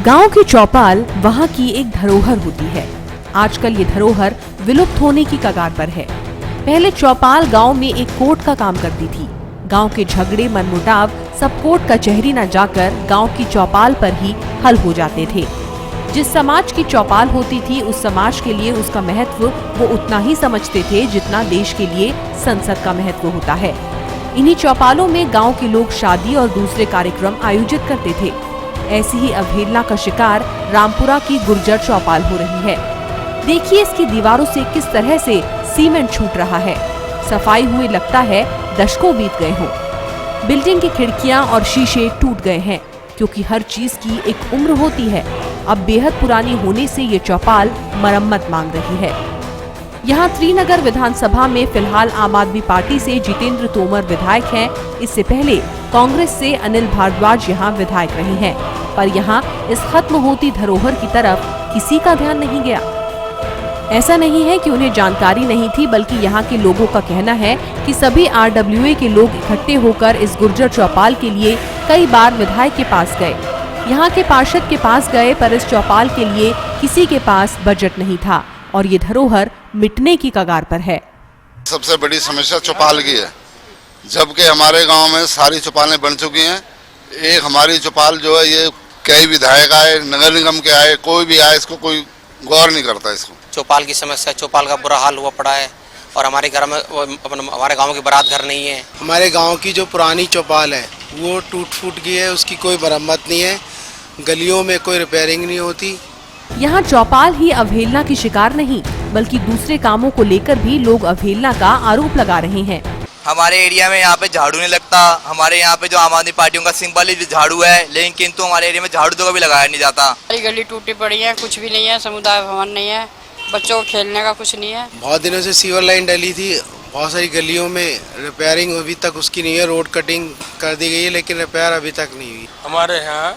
गांव की चौपाल वहां की एक धरोहर होती है। आजकल ये धरोहर विलुप्त होने की कगार पर है। पहले चौपाल गांव में एक कोर्ट का काम करती थी। गांव के झगड़े मनमुटाव सब कोर्ट कचहरी न जाकर गांव की चौपाल पर ही हल हो जाते थे। जिस समाज की चौपाल होती थी उस समाज के लिए उसका महत्व वो उतना ही समझते थे जितना देश के लिए संसद का महत्व होता है। इन्हीं चौपालों में गांव के लोग शादी और दूसरे कार्यक्रम आयोजित करते थे। ऐसी ही अवहेलना का शिकार रामपुरा की गुर्जर चौपाल हो रही है। देखिए इसकी दीवारों से किस तरह से सीमेंट छूट रहा है। सफाई हुए लगता है दशकों बीत गए हों। बिल्डिंग की खिड़कियां और शीशे टूट गए हैं क्योंकि हर चीज की एक उम्र होती है। अब बेहद पुरानी होने से ये चौपाल मरम्मत मांग रही है। यहाँ त्रिनगर विधानसभा में फिलहाल आम आदमी पार्टी से जितेंद्र तोमर विधायक हैं। इससे पहले कांग्रेस से अनिल भारद्वाज यहाँ विधायक रहे हैं, पर यहाँ इस खत्म होती धरोहर की तरफ किसी का ध्यान नहीं गया। ऐसा नहीं है कि उन्हें जानकारी नहीं थी, बल्कि यहाँ के लोगों का कहना है कि सभी RWA के लोग इकट्ठे होकर इस गुर्जर चौपाल के लिए कई बार विधायक के पास गए, यहाँ के पार्षद के पास गए, पर इस चौपाल के लिए किसी के पास बजट नहीं था और ये धरोहर मिटने की कगार पर है। सबसे बड़ी समस्या चौपाल की है, जबकि हमारे गांव में सारी चौपालें बन चुकी हैं। एक हमारी चौपाल जो है ये कई विधायक आए, नगर निगम के आए, कोई भी आए, इसको कोई गौर नहीं करता। इसको चौपाल की समस्या, चौपाल का बुरा हाल हुआ पड़ा है और हमारे घर में हमारे गांव के बारात घर नहीं है। हमारे गांव की जो पुरानी चौपाल है वो टूट फूट गई है, उसकी कोई मरम्मत नहीं है, गलियों में कोई रिपेयरिंग नहीं होती। यहाँ चौपाल ही अवहेलना की शिकार नहीं, बल्कि दूसरे कामों को लेकर भी लोग अवहेलना का आरोप लगा रहे हैं। हमारे एरिया में यहाँ पे झाड़ू नहीं लगता। हमारे यहाँ पे जो आम आदमी पार्टियों का सिंपल ही झाड़ू है, लेकिन किंतु हमारे एरिया में झाड़ू तो कभी लगाया नहीं जाता। हमारी गली टूटी पड़ी है, कुछ भी नहीं है, समुदाय भवन नहीं है, बच्चों को खेलने का कुछ नहीं है। बहुत दिनों से सीवर लाइन डली थी, बहुत सारी गलियों में रिपेयरिंग अभी तक उसकी नहीं है। रोड कटिंग कर दी गई है लेकिन रिपेयर अभी तक नहीं हुई। हमारे यहाँ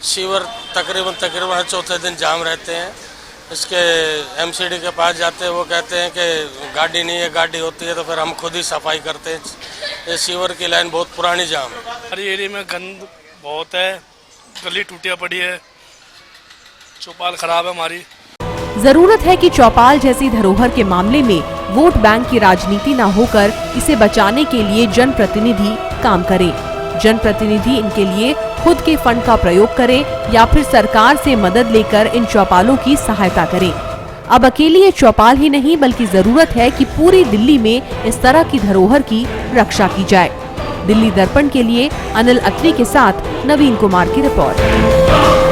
सीवर तकरीबन हर चौथे दिन जाम रहते हैं। इसके MCD के पास जाते हैं, वो कहते हैं कि गाड़ी नहीं है, गाड़ी होती है तो फिर हम खुद ही सफाई करते हैं। ये सीवर की लाइन बहुत पुरानी जाम है। हमारे एरिया में गंद बहुत है, गली टूटिया पड़ी है, चौपाल खराब है हमारी। जरूरत है कि चौपाल जैसी धरोहर के मामले में वोट बैंक की राजनीति न होकर इसे बचाने के लिए जनप्रतिनिधि काम करें। जनप्रतिनिधि इनके लिए खुद के फंड का प्रयोग करें या फिर सरकार से मदद लेकर इन चौपालों की सहायता करें। अब अकेली ये चौपाल ही नहीं, बल्कि जरूरत है कि पूरी दिल्ली में इस तरह की धरोहर की रक्षा की जाए। दिल्ली दर्पण के लिए अनिल अत्री के साथ नवीन कुमार की रिपोर्ट।